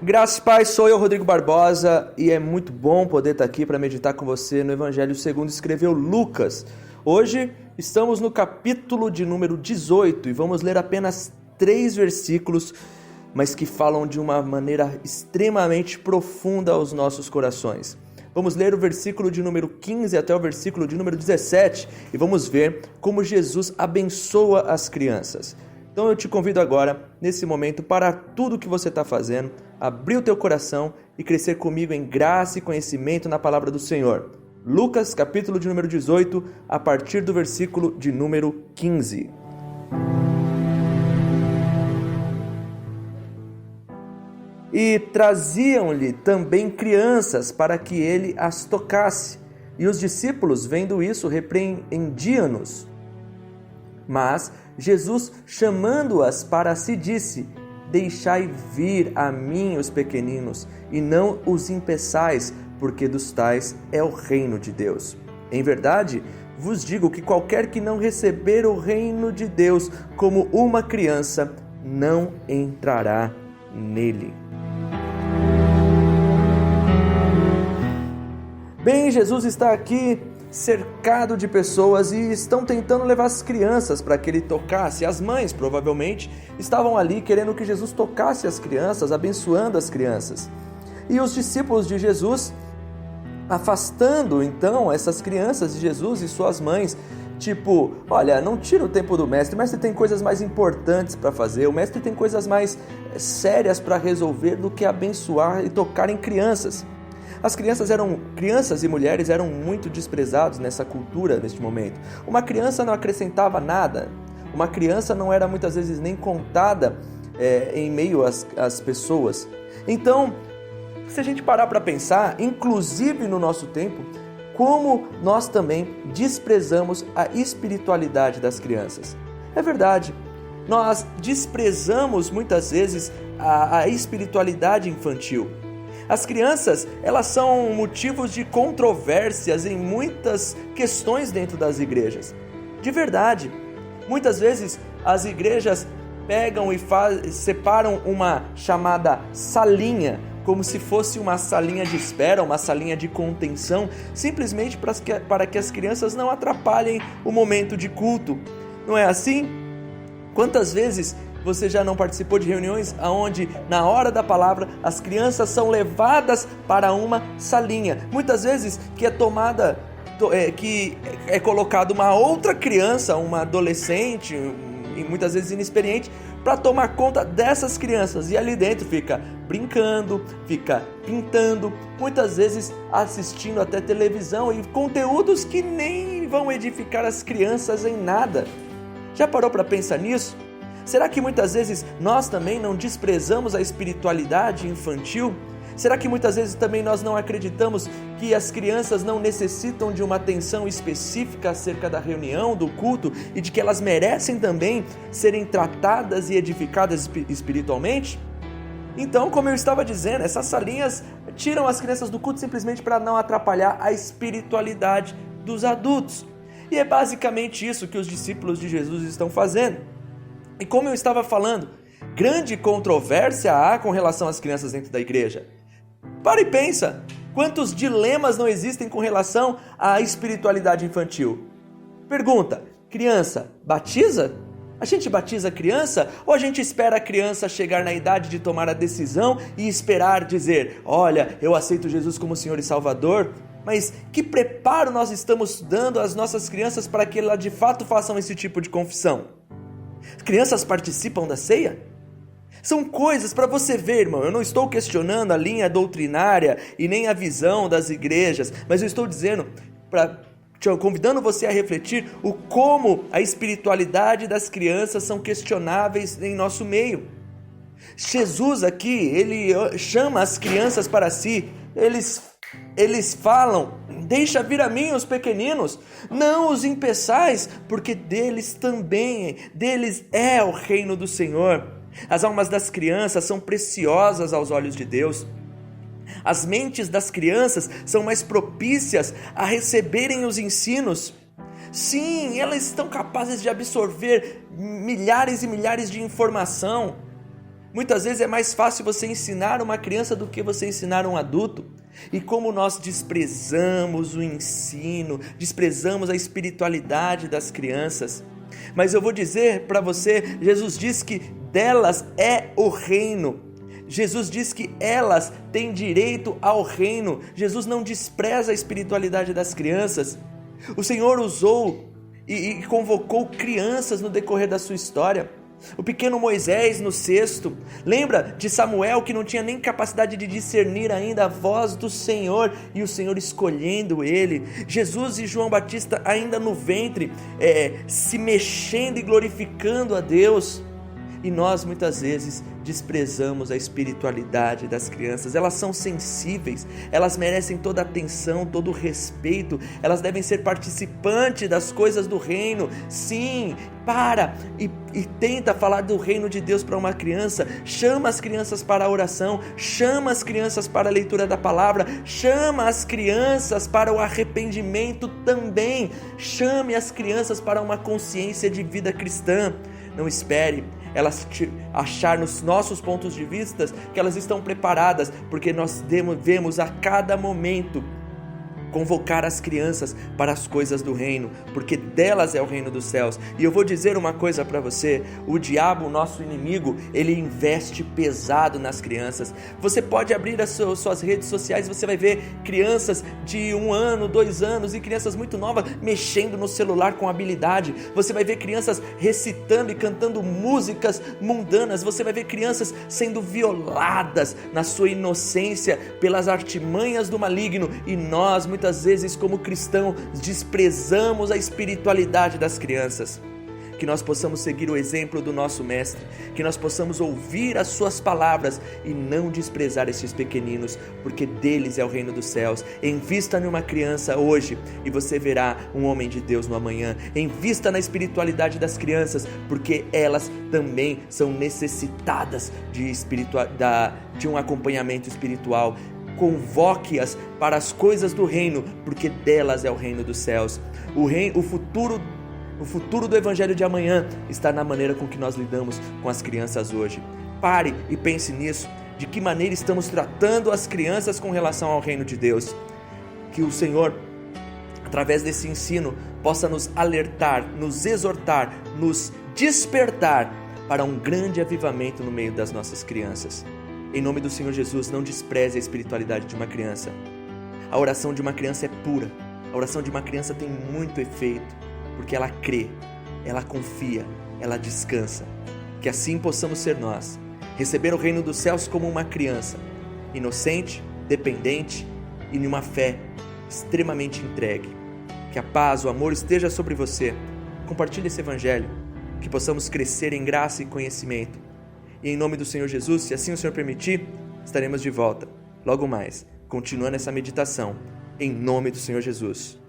Graças Pai, sou eu, Rodrigo Barbosa, e é muito bom poder estar aqui para meditar com você no Evangelho segundo escreveu Lucas. Hoje estamos no capítulo de número 18 e vamos ler apenas 3 versículos, mas que falam de uma maneira extremamente profunda aos nossos corações. Vamos ler o versículo de número 15 até o versículo de número 17 e vamos ver como Jesus abençoa as crianças. Então eu te convido agora, nesse momento, para tudo que você está fazendo, abrir o teu coração e crescer comigo em graça e conhecimento na palavra do Senhor. Lucas, capítulo de número 18, a partir do versículo de número 15. E traziam-lhe também crianças para que ele as tocasse. E os discípulos, vendo isso, repreendiam-nos. Mas Jesus, chamando-as para si, disse: Deixai vir a mim os pequeninos, e não os impeçais, porque dos tais é o reino de Deus. Em verdade, vos digo que qualquer que não receber o reino de Deus como uma criança, não entrará nele. Bem, Jesus está aqui cercado de pessoas e estão tentando levar as crianças para que ele tocasse. As mães, provavelmente, estavam ali querendo que Jesus tocasse as crianças, abençoando as crianças. E os discípulos de Jesus, afastando então essas crianças de Jesus e suas mães, tipo, olha, não tira o tempo do mestre, o mestre tem coisas mais importantes para fazer, o mestre tem coisas mais sérias para resolver do que abençoar e tocar em crianças. As crianças e mulheres eram muito desprezados nessa cultura, neste momento. Uma criança não acrescentava nada. Uma criança não era muitas vezes nem contada em meio às pessoas. Então, se a gente parar para pensar, inclusive no nosso tempo, como nós também desprezamos a espiritualidade das crianças. É verdade, nós desprezamos muitas vezes a espiritualidade infantil. As crianças, elas são motivos de controvérsias em muitas questões dentro das igrejas. De verdade, muitas vezes as igrejas pegam e separam uma chamada salinha, como se fosse uma salinha de espera, uma salinha de contenção, simplesmente para que as crianças não atrapalhem o momento de culto. Não é assim? Quantas vezes você já não participou de reuniões onde, na hora da palavra, as crianças são levadas para uma salinha? Muitas vezes que é colocada uma outra criança, uma adolescente, e muitas vezes inexperiente, para tomar conta dessas crianças. E ali dentro fica brincando, fica pintando, muitas vezes assistindo até televisão e conteúdos que nem vão edificar as crianças em nada. Já parou para pensar nisso? Será que muitas vezes nós também não desprezamos a espiritualidade infantil? Será que muitas vezes também nós não acreditamos que as crianças não necessitam de uma atenção específica acerca da reunião, do culto, e de que elas merecem também serem tratadas e edificadas espiritualmente? Então, como eu estava dizendo, essas salinhas tiram as crianças do culto simplesmente para não atrapalhar a espiritualidade dos adultos. E é basicamente isso que os discípulos de Jesus estão fazendo. E como eu estava falando, grande controvérsia há com relação às crianças dentro da igreja. Para e pensa, quantos dilemas não existem com relação à espiritualidade infantil? Pergunta, criança batiza? A gente batiza a criança ou a gente espera a criança chegar na idade de tomar a decisão e esperar dizer, olha, eu aceito Jesus como Senhor e Salvador? Mas que preparo nós estamos dando às nossas crianças para que elas de fato façam esse tipo de confissão? Crianças participam da ceia? São coisas para você ver, irmão. Eu não estou questionando a linha doutrinária e nem a visão das igrejas, mas eu estou dizendo, convidando você a refletir o como a espiritualidade das crianças são questionáveis em nosso meio. Jesus aqui, ele chama as crianças para si, eles falam, deixa vir a mim os pequeninos, não os impeçais, porque deles é o reino do Senhor. As almas das crianças são preciosas aos olhos de Deus. As mentes das crianças são mais propícias a receberem os ensinos. Sim, elas estão capazes de absorver milhares e milhares de informação. Muitas vezes é mais fácil você ensinar uma criança do que você ensinar um adulto. E como nós desprezamos o ensino, desprezamos a espiritualidade das crianças. Mas eu vou dizer para você, Jesus diz que delas é o reino. Jesus diz que elas têm direito ao reino. Jesus não despreza a espiritualidade das crianças. O Senhor usou e convocou crianças no decorrer da sua história. O pequeno Moisés no cesto. Lembra de Samuel, que não tinha nem capacidade de discernir ainda a voz do Senhor, e o Senhor escolhendo ele. Jesus e João Batista ainda no ventre, se mexendo e glorificando a Deus. E nós muitas vezes desprezamos a espiritualidade das crianças. Elas são sensíveis, elas merecem toda a atenção, todo o respeito, elas devem ser participantes das coisas do reino. Sim, para e tenta falar do reino de Deus para uma criança. Chama as crianças para a oração, chama as crianças para a leitura da palavra, chama as crianças para o arrependimento também. Chame as crianças para uma consciência de vida cristã. Não espere elas achar nos nossos pontos de vista que elas estão preparadas, porque nós devemos a cada momento convocar as crianças para as coisas do reino, porque delas é o reino dos céus. E eu vou dizer uma coisa para você: o diabo, o nosso inimigo, ele investe pesado nas crianças. Você pode abrir as suas redes sociais, você vai ver crianças de 1 ano, 2 anos e crianças muito novas mexendo no celular com habilidade. Você vai ver crianças recitando e cantando músicas mundanas. Você vai ver crianças sendo violadas na sua inocência pelas artimanhas do maligno, e nós muitas vezes como cristãos desprezamos a espiritualidade das crianças. Que nós possamos seguir o exemplo do nosso mestre, que nós possamos ouvir as suas palavras e não desprezar esses pequeninos, porque deles é o reino dos céus. Invista numa criança hoje e você verá um homem de Deus no amanhã. Invista na espiritualidade das crianças, porque elas também são necessitadas de um acompanhamento espiritual. Convoque-as para as coisas do reino, porque delas é o reino dos céus. O futuro do evangelho de amanhã está na maneira com que nós lidamos com as crianças hoje. Pare e pense nisso. De que maneira estamos tratando as crianças com relação ao reino de Deus? Que o Senhor, através desse ensino, possa nos alertar, nos exortar, nos despertar para um grande avivamento no meio das nossas crianças. Em nome do Senhor Jesus, não despreze a espiritualidade de uma criança. A oração de uma criança é pura. A oração de uma criança tem muito efeito, porque ela crê, ela confia, ela descansa. Que assim possamos ser nós, receber o reino dos céus como uma criança, inocente, dependente e numa fé extremamente entregue. Que a paz, o amor esteja sobre você. Compartilhe esse evangelho, que possamos crescer em graça e conhecimento. E em nome do Senhor Jesus, se assim o Senhor permitir, estaremos de volta logo mais, continuando essa meditação, em nome do Senhor Jesus.